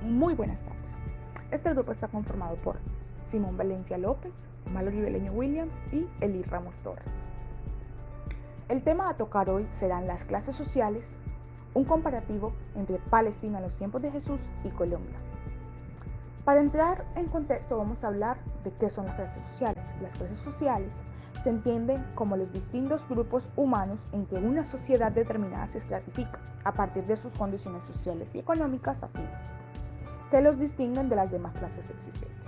Muy buenas tardes. Este grupo está conformado por Simón Valencia López, Malo Ribeleño Williams y Eli Ramos Torres. El tema a tocar hoy serán las clases sociales, un comparativo entre Palestina en los tiempos de Jesús y Colombia. Para entrar en contexto vamos a hablar de qué son las clases sociales. Las clases sociales se entienden como los distintos grupos humanos en que una sociedad determinada se estratifica a partir de sus condiciones sociales y económicas afines, que los distinguen de las demás clases existentes.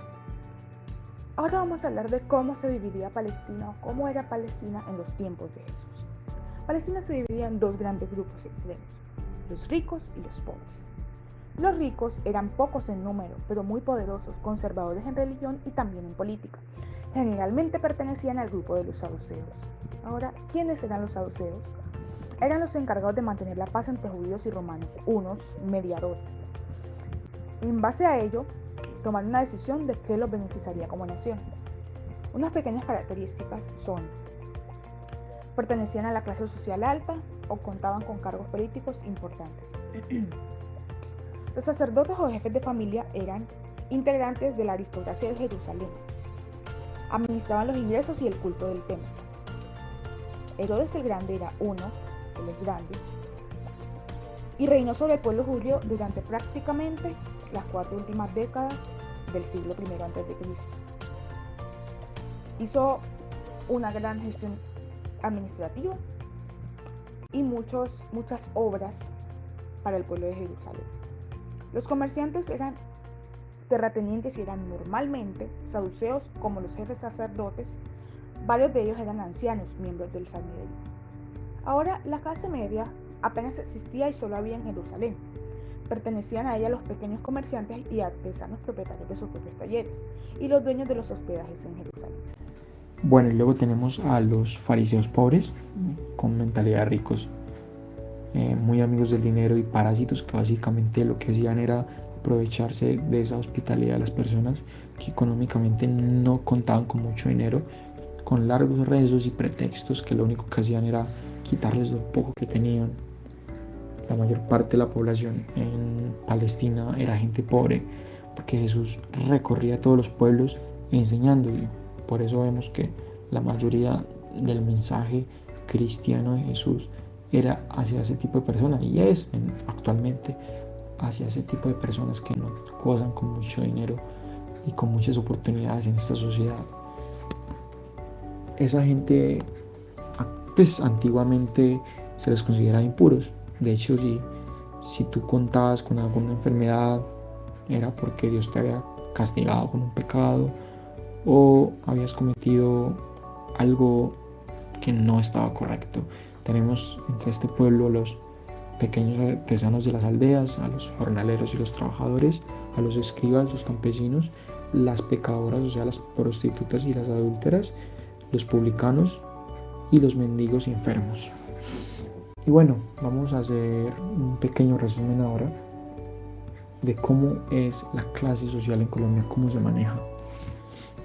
Ahora vamos a hablar de cómo se dividía Palestina o cómo era Palestina en los tiempos de Jesús. Palestina se dividía en dos grandes grupos extremos, los ricos y los pobres. Los ricos eran pocos en número, pero muy poderosos, conservadores en religión y también en política. Generalmente pertenecían al grupo de los saduceos. Ahora, ¿quiénes eran los saduceos? Eran los encargados de mantener la paz entre judíos y romanos, unos mediadores. En base a ello, tomaron una decisión de qué los beneficiaría como nación. Unas pequeñas características son: pertenecían a la clase social alta o contaban con cargos políticos importantes. Los sacerdotes o jefes de familia eran integrantes de la aristocracia de Jerusalén. Administraban los ingresos y el culto del templo. Herodes el Grande era uno de los grandes y reinó sobre el pueblo judío durante prácticamente las 4 últimas décadas del siglo I a.C. Hizo una gran gestión administrativa y muchas obras para el pueblo de Jerusalén. Los comerciantes eran terratenientes y eran normalmente saduceos como los jefes sacerdotes. Varios de ellos eran ancianos, miembros del Sanedrín. Ahora, la clase media apenas existía y solo había en Jerusalén. Pertenecían a ella los pequeños comerciantes y artesanos propietarios de sus propios talleres y los dueños de los hospedajes en Jerusalén. Bueno, y luego tenemos a los fariseos pobres, con mentalidad de ricos, muy amigos del dinero y parásitos, que básicamente lo que hacían era aprovecharse de esa hospitalidad de las personas que económicamente no contaban con mucho dinero, con largos rezos y pretextos que lo único que hacían era quitarles lo poco que tenían. La mayor parte de la población en Palestina era gente pobre, porque Jesús recorría todos los pueblos enseñando, y por eso vemos que la mayoría del mensaje cristiano de Jesús era hacia ese tipo de personas, y es actualmente hacia ese tipo de personas que no gozan con mucho dinero y con muchas oportunidades en esta sociedad. Esa gente, pues antiguamente se les consideraba impuros. De hecho, si tú contabas con alguna enfermedad, era porque Dios te había castigado con un pecado o habías cometido algo que no estaba correcto. Tenemos entre este pueblo a los pequeños artesanos de las aldeas, a los jornaleros y los trabajadores, a los escribas, los campesinos, las pecadoras, o sea, las prostitutas y las adúlteras, los publicanos y los mendigos enfermos. Y bueno, vamos a hacer un pequeño resumen ahora de cómo es la clase social en Colombia, cómo se maneja.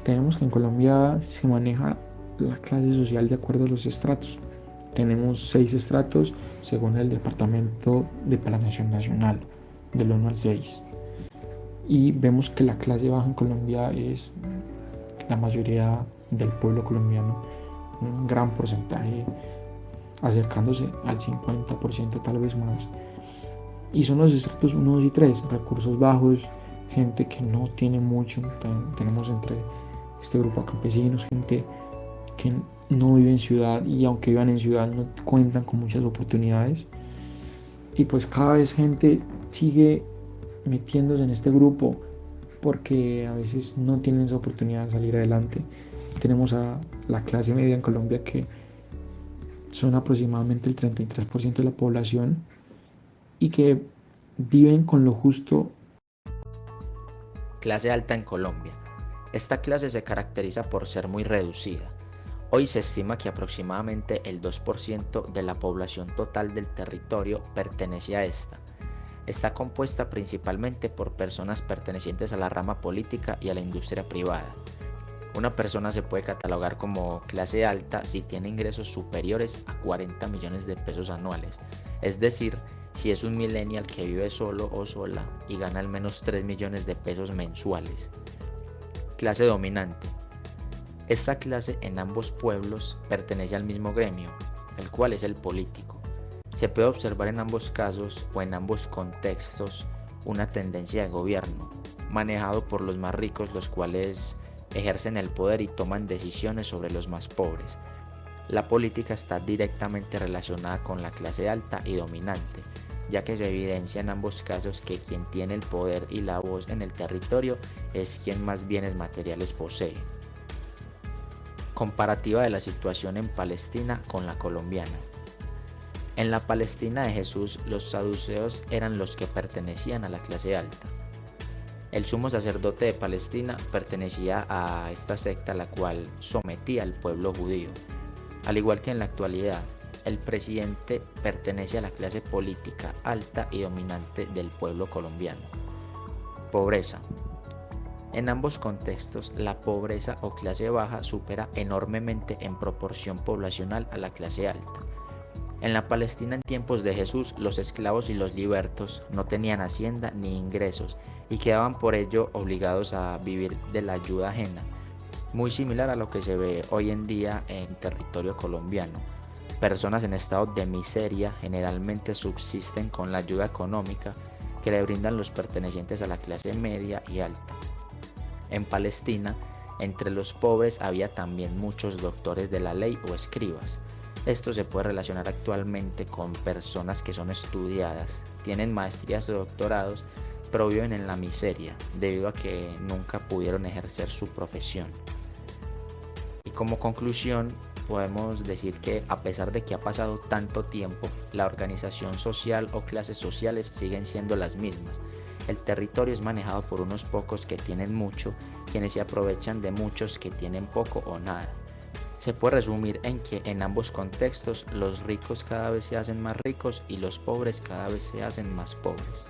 Tenemos que en Colombia se maneja la clase social de acuerdo a los estratos. Tenemos 6 estratos según el Departamento de Planeación Nacional, del 1 al 6. Y vemos que la clase baja en Colombia es la mayoría del pueblo colombiano, un gran porcentaje, acercándose al 50%, tal vez más. Y son los estratos 1, 2 y 3, recursos bajos, gente que no tiene mucho. Tenemos entre este grupo de campesinos, gente que no vive en ciudad, y aunque vivan en ciudad no cuentan con muchas oportunidades, y pues cada vez gente sigue metiéndose en este grupo porque a veces no tienen esa oportunidad de salir adelante. Tenemos a la clase media en Colombia, que son aproximadamente el 33% de la población y que viven con lo justo. Clase alta en Colombia. Esta clase se caracteriza por ser muy reducida. Hoy se estima que aproximadamente el 2% de la población total del territorio pertenece a esta. Está compuesta principalmente por personas pertenecientes a la rama política y a la industria privada. Una persona se puede catalogar como clase alta si tiene ingresos superiores a 40 millones de pesos anuales, es decir, si es un millennial que vive solo o sola y gana al menos 3 millones de pesos mensuales. Clase dominante. Esta clase en ambos pueblos pertenece al mismo gremio, el cual es el político. Se puede observar en ambos casos o en ambos contextos una tendencia de gobierno, manejado por los más ricos, los cuales ejercen el poder y toman decisiones sobre los más pobres. La política está directamente relacionada con la clase alta y dominante, ya que se evidencia en ambos casos que quien tiene el poder y la voz en el territorio es quien más bienes materiales posee. Comparativa de la situación en Palestina con la colombiana. En la Palestina de Jesús, los saduceos eran los que pertenecían a la clase alta. El sumo sacerdote de Palestina pertenecía a esta secta, la cual sometía al pueblo judío. Al igual que en la actualidad, el presidente pertenece a la clase política alta y dominante del pueblo colombiano. Pobreza. En ambos contextos, la pobreza o clase baja supera enormemente en proporción poblacional a la clase alta. En la Palestina en tiempos de Jesús, los esclavos y los libertos no tenían hacienda ni ingresos y quedaban por ello obligados a vivir de la ayuda ajena, muy similar a lo que se ve hoy en día en territorio colombiano. Personas en estado de miseria generalmente subsisten con la ayuda económica que le brindan los pertenecientes a la clase media y alta. En Palestina, entre los pobres había también muchos doctores de la ley o escribas. Esto se puede relacionar actualmente con personas que son estudiadas, tienen maestrías o doctorados, pero viven en la miseria debido a que nunca pudieron ejercer su profesión. Y como conclusión, podemos decir que a pesar de que ha pasado tanto tiempo, la organización social o clases sociales siguen siendo las mismas. El territorio es manejado por unos pocos que tienen mucho, quienes se aprovechan de muchos que tienen poco o nada. Se puede resumir en que en ambos contextos los ricos cada vez se hacen más ricos y los pobres cada vez se hacen más pobres.